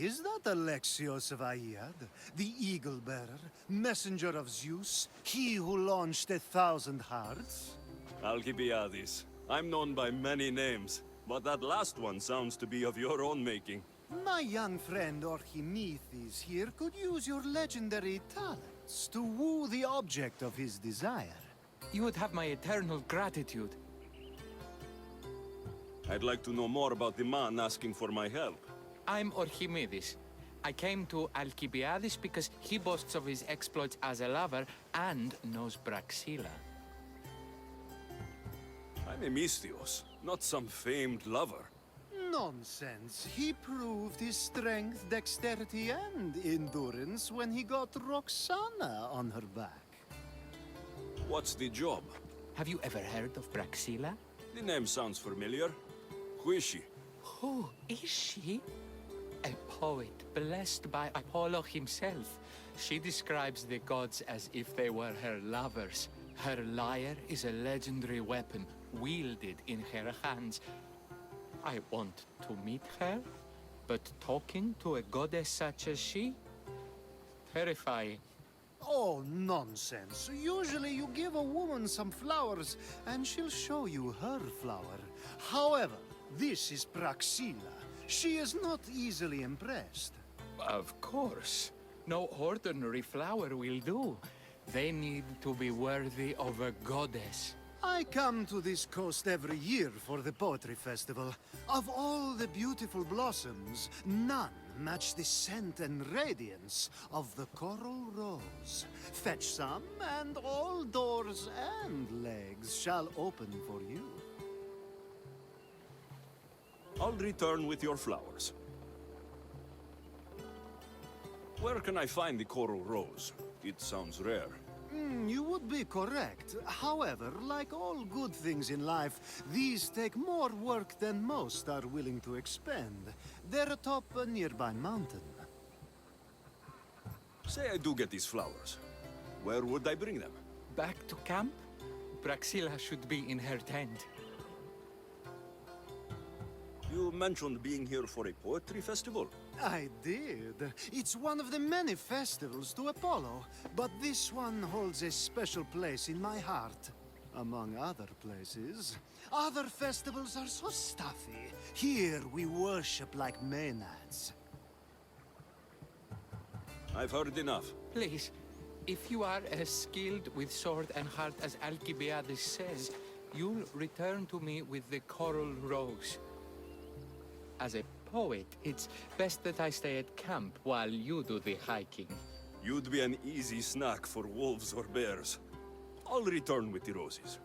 is that Alexios of Aiad, the Eagle-Bearer, messenger of Zeus, he who launched 1,000 hearts? Alcibiades. I'm known by many names, but that last one sounds to be of your own making. My young friend Archimedes here could use your legendary talents to woo the object of his desire. You would have my eternal gratitude. I'd like to know more about the man asking for my help. I'm Archimedes. I came to Alcibiades because he boasts of his exploits as a lover and knows Braxilla. I'm Misthios, not some famed lover. Nonsense. He proved his strength, dexterity, and endurance when he got Roxana on her back. What's the job? Have you ever heard of Braxilla? The name sounds familiar. Who is she? Who is she? A poet blessed by Apollo himself. She describes the gods as if they were her lovers. Her lyre is a legendary weapon wielded in her hands. I want to meet her, but talking to a goddess such as she? Terrifying. Oh, nonsense. Usually you give a woman some flowers, and she'll show you her flower. However, this is Praxilla. She is not easily impressed. Of course. No ordinary flower will do. They need to be worthy of a goddess. I come to this coast every year for the Poetry Festival. Of all the beautiful blossoms, none match the scent and radiance of the coral rose. Fetch some, and all doors and legs shall open for you. I'll return with your flowers. Where can I find the coral rose? It sounds rare. You would be correct. However, like all good things in life, these take more work than most are willing to expend. They're atop a nearby mountain. Say I do get these flowers. Where would I bring them? Back to camp? Braxilla should be in her tent. You mentioned being here for a poetry festival. I did. It's one of the many festivals to Apollo, but this one holds a special place in my heart. Among other places. Other festivals are so stuffy. Here we worship like Maenads. I've heard enough. Please, if you are as skilled with sword and heart as Alcibiades says, you'll return to me with the coral rose. As a poet, it's best that I stay at camp while you do the hiking. You'd be an easy snack for wolves or bears. I'll return with the roses.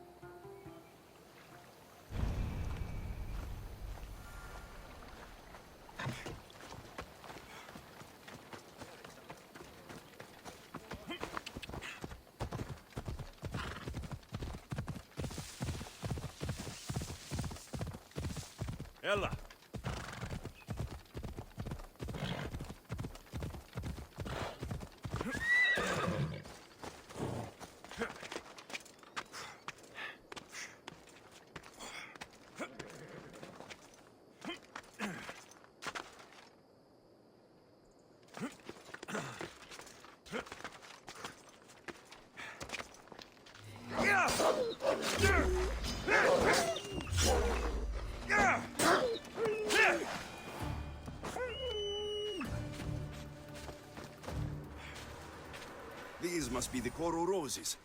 Ella! These must be the coral roses.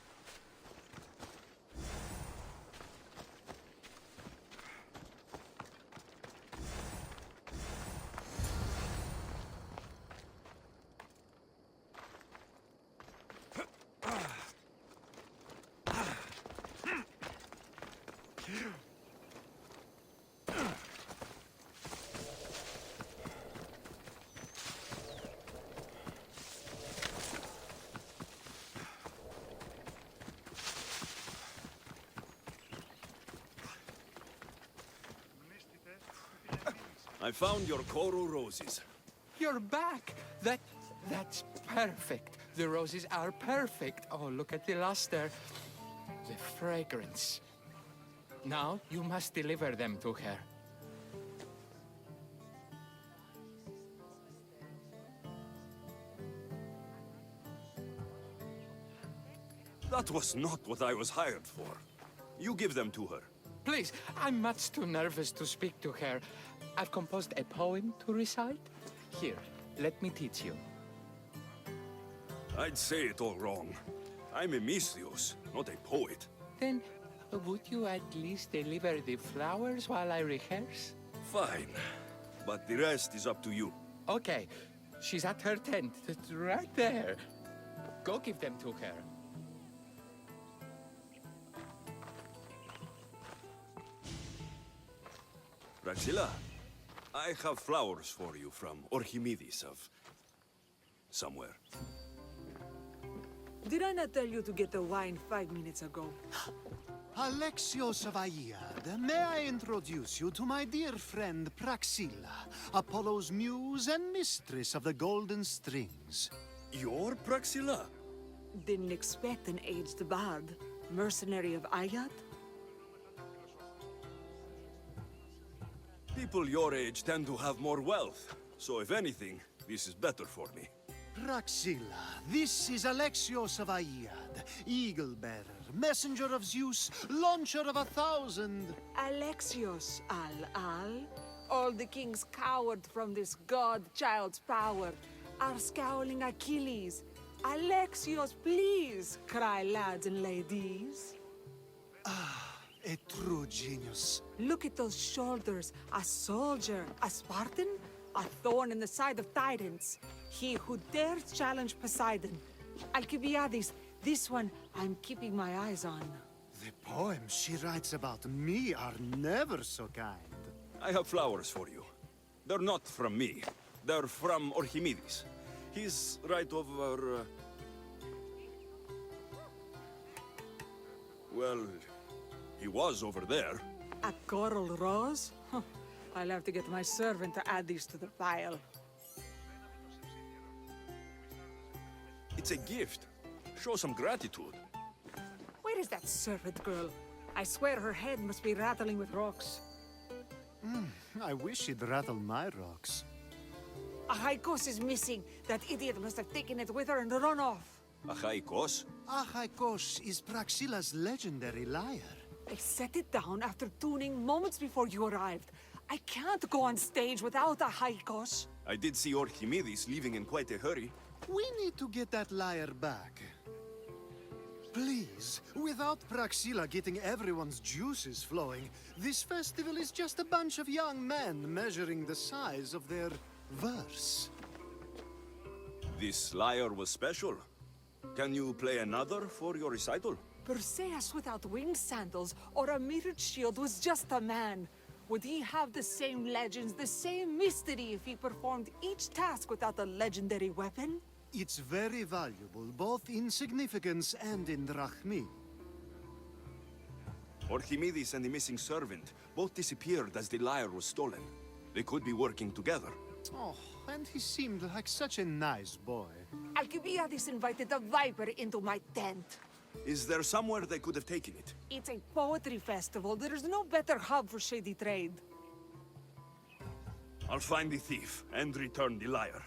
I found your coral roses. You're back! That's perfect. The roses are perfect. Oh, look at the luster. The fragrance. Now, you must deliver them to her. That was not what I was hired for. You give them to her. Please, I'm much too nervous to speak to her. I've composed a poem to recite. Here, let me teach you. I'd say it all wrong. I'm a Misthios, not a poet. Then, would you at least deliver the flowers while I rehearse? Fine. But the rest is up to you. Okay, she's at her tent, right there. Go give them to her. Praxilla, I have flowers for you from Orchimedes of... somewhere. Did I not tell you to get the wine 5 minutes ago? Alexios of Aiad, may I introduce you to my dear friend Praxilla, Apollo's muse and mistress of the golden strings. You're Praxilla? Didn't expect an aged bard. Mercenary of Ayat? People your age tend to have more wealth, so if anything, this is better for me. Praxilla, this is Alexios of Aiad, Eagle-bearer, messenger of Zeus, launcher of 1,000... Alexios, Al-Al. All the kings cowered from this god-child's power. Our scowling Achilles. Alexios, please, cry lads and ladies. A true genius. Look at those shoulders. A soldier, a Spartan, a thorn in the side of titans. He who dares challenge Poseidon. Alcibiades, this one I'm keeping my eyes on. The poems she writes about me are never so kind. I have flowers for you. They're not from me. They're from Orchimedes. He's right over... Well, he was over there. A coral rose? Huh. I'll have to get my servant to add these to the pile. It's a gift. Show some gratitude. Where is that servant girl? I swear her head must be rattling with rocks. I wish she'd rattle my rocks. Achaikos is missing. That idiot must have taken it with her and run off. Achaikos? Achaikos is Praxilla's legendary lyre. I set it down after tuning moments before you arrived. I can't go on stage without Achaikos. I did see Orchimedes leaving in quite a hurry. We need to get that lyre back. Please, without Praxilla getting everyone's juices flowing, this festival is just a bunch of young men measuring the size of their verse. This lyre was special. Can you play another for your recital? Perseus without winged sandals or a mirrored shield was just a man. Would he have the same legends, the same mystery if he performed each task without a legendary weapon? It's very valuable, both in significance and in drachmi. Orchimedes and the missing servant both disappeared as the lyre was stolen. They could be working together. Oh, and he seemed like such a nice boy. Alcibiades invited a viper into my tent. Is there somewhere they could have taken it? It's a poetry festival. There's no better hub for shady trade. I'll find the thief and return the lyre.